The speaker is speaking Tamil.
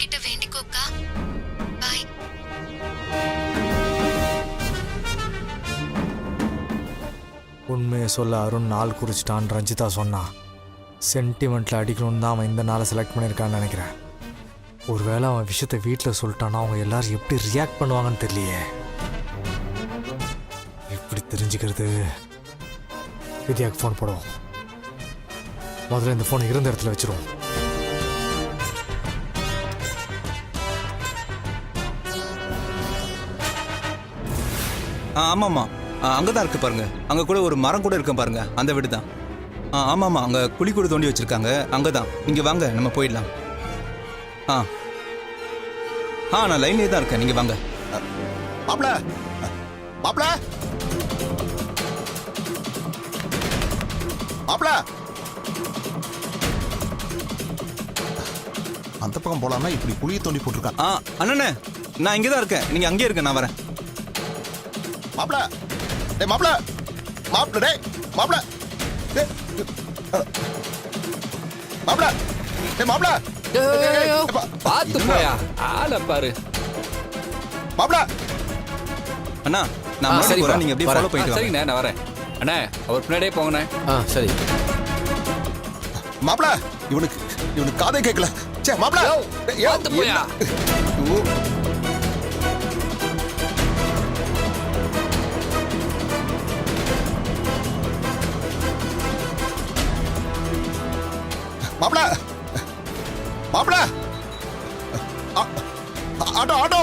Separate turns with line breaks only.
கிட்ட வேண்டிக்கோக்கா. பாய்.
உண்மையை சொல்ல அருண் நாள் குறிச்சிட்டான் ரஞ்சிதா சொன்னா. சென்டிமெண்ட்டில் அடிக்கணும்னு தான் அவன் இந்த நாளை செலக்ட் பண்ணியிருக்கான்னு நினைக்கிறேன். ஒருவேளை அவன் விஷயத்தை வீட்டில் சொல்லிட்டான்னா அவங்க எல்லாரும் எப்படி ரியாக்ட் பண்ணுவாங்கன்னு தெரியலையே. எப்படி தெரிஞ்சுக்கிறது? வித்யாவுக்கு ஃபோன் போடுவோம். முதல்ல இந்த ஃபோனை இருந்த இடத்துல வச்சிருவோம்.
ஆமாம்மா, அங்கே தான் இருக்கு பாருங்க. அங்கே கூட ஒரு மரம் கூட இருக்கு பாருங்க, அந்த வீடு தான். ஆமாம்மா, அங்கே குழி கூட தோண்டி வச்சிருக்காங்க, அங்கே தான். நீங்கள் வாங்க, நம்ம போயிடலாம். நான் லைன்லேயே தான் இருக்கேன், நீங்கள் வாங்க.
மாப்ள மாப்ள மாப்ள அந்த பக்கம் போலாம்னா இப்படி குழியை தோண்டி போட்டிருக்கான்.
அண்ணனே, நான் இங்கே தான் இருக்கேன், நீங்கள் அங்கேயே இருக்க, நான் வரேன்.
மாப்ள டேய் மாப்ள மாப்ள டேய் மாப்ள டேய் மாப்ள டேய் மாப்ள
பாத்து போயா, ஆள பாரு.
மாப்ள
அண்ணா, நான் முன்னாடி போறேன், நீங்க அப்படியே ஃபாலோ பண்ணிட்டு வாங்க.
சரிண்ணே, நான் வரேன். அண்ணே, அவர் பின்னாடியே போங்கண்ணே.
சரி.
மாப்ள இவனுக்கு காதே கேட்கல. சே மாப்ள
பாத்து போயா.
மாப்ள மாப்ள ஆட்டோ ஆட்டோ